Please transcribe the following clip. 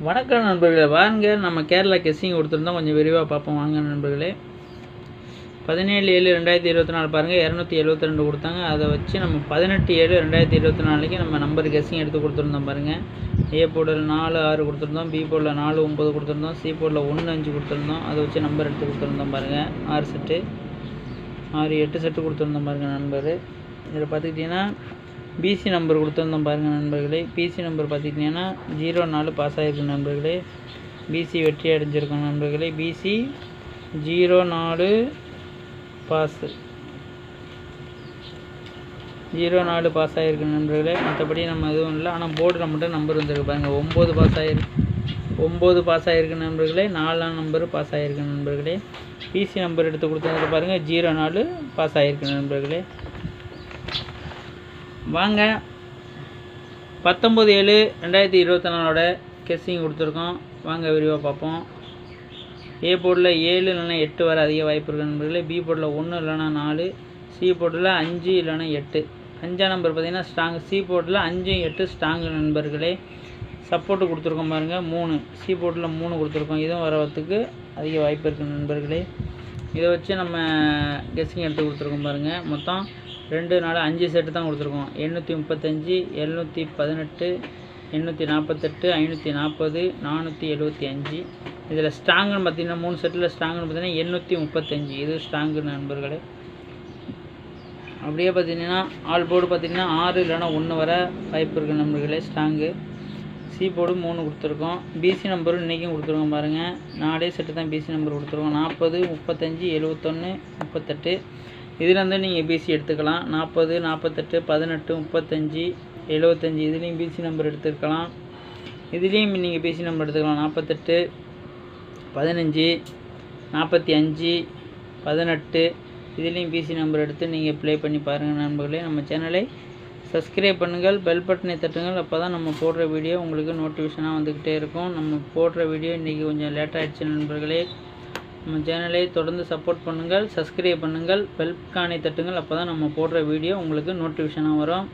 வணக்கம் நண்பர்களே, வாங்க நம்ம கேரளா கெஸ்ஸிங் கொடுத்துருந்தோம். கொஞ்சம் விரிவாக பார்ப்போம் வாங்க நண்பர்களே. 17/7/2024 பாருங்கள், 272 கொடுத்தாங்க. அதை வச்சு நம்ம 18/7/2024 நம்ம நம்பர் கெஸ்ஸிங் எடுத்து கொடுத்துருந்தோம் பாருங்கள். ஏ போர்டில் 4 6 கொடுத்துருந்தோம், பி போர்டில் 4 9 கொடுத்துருந்தோம், சி போர்டில் 1 5 கொடுத்துருந்தோம். அதை வச்சு நம்பர் எடுத்து கொடுத்துருந்தோம் பாருங்கள். 6 செட்டு 6 8 செட்டு கொடுத்துருந்தோம் பாருங்கள் நண்பர். இதில் பார்த்துக்கிட்டிங்கன்னா பிசி நம்பர் கொடுத்துருந்தோம் பாருங்கள் நண்பர்களே. பிசி நம்பர் பார்த்துக்கிட்டிங்கன்னா 04 பாஸ் ஆகிருக்கு நண்பர்களே. பிசி வெற்றி அடைஞ்சிருக்கோம் நண்பர்களே. பிசி 04 பாஸு 04 பாஸ் ஆகிருக்கு நண்பர்களே. மற்றபடி நம்ம எதுவும் இல்லை, ஆனால் போர்டில் மட்டும் நம்பர் வந்துருக்கு பாருங்கள். 9 பாஸ் ஆகிருக்கு, 9 பாஸ் ஆகிருக்கு நண்பர்களே. 4 நம்பர் பாஸ் ஆகிருக்கு நண்பர்களே. பிசி நம்பர் எடுத்து கொடுத்தது பாருங்கள், 04 பாஸ் ஆகிருக்கு நண்பர்களே. வாங்க 19/7/2024 கெஸ்ஸிங் கொடுத்துருக்கோம். வாங்க விரிவாக பார்ப்போம். ஏ போர்டில் 7 இல்லைனா 8 வர அதிக வாய்ப்பு இருக்குது நண்பர்களே. பி போர்டில் 1 இல்லைனா 4, சி போர்டில் 5 இல்லைனா 8. 5ஆம் நம்பர் பார்த்திங்கன்னா ஸ்ட்ராங். சி போர்டில் 5 8 ஸ்ட்ராங்கு நண்பர்களே. சப்போர்ட்டு கொடுத்துருக்கோம் பாருங்கள் 3. சி போர்டில் 3 கொடுத்துருக்கோம். இதுவும் வரத்துக்கு அதிக வாய்ப்பு இருக்குது நண்பர்களே. இதை வச்சு நம்ம கெஸ்ஸிங் எடுத்து கொடுத்துருக்கோம் பாருங்கள். மொத்தம் 2 4 5 செட்டு தான் கொடுத்துருக்கோம். 835 718 848 540 475. இதில் ஸ்ட்ராங்குன்னு பார்த்தீங்கன்னா 3 செட்டில் ஸ்ட்ராங்குன்னு பார்த்தீங்கன்னா 835. இது ஸ்ட்ராங்கு நண்பர்களே. அப்படியே பார்த்தீங்கன்னா ஆல் போர்டு பார்த்தீங்கன்னா 6 இல்லைனா 1 வர வாய்ப்பு இருக்குது நண்பர்களே ஸ்ட்ராங்கு. சி போர்டு 3 கொடுத்துருக்கோம். பிசி நம்பரும் இன்றைக்கும் கொடுத்துருக்கோம் பாருங்கள். 4 செட்டு தான் பிசி நம்பர் கொடுத்துருக்கோம். 40 35 71 38. இதுலேருந்து நீங்கள் பிசி எடுத்துக்கலாம். 40 48 18 35 75. இதுலேயும் பிசி நம்பர் எடுத்துக்கலாம். இதுலேயும் நீங்கள் பிசி நம்பர் எடுத்துக்கலாம். 48 15 45 18. இதுலேயும் பிசி நம்பர் எடுத்து நீங்கள் ப்ளே பண்ணி பாருங்கள் நண்பர்களே. நம்ம சேனலை சப்ஸ்கிரைப் பண்ணுங்கள், பெல் பட்டனை தட்டுங்கள். அப்போ தான் நம்ம போடுற வீடியோ உங்களுக்கு நோட்டிஃபிகேஷனாக வந்துக்கிட்டே இருக்கும். நம்ம போடுற வீடியோ இன்றைக்கி கொஞ்சம் லேட் ஆகிடுச்சு நண்பர்களே. நம்ம சேனலை தொடர்ந்து சப்போர்ட் பண்ணுங்கள், சப்ஸ்கிரைப் பண்ணுங்கள், பெல் ஐகானை தட்டுங்கள். அப்போ தான் நம்ம போடுற வீடியோ உங்களுக்கு நோட்டிஃபிகேஷனாக வரும்.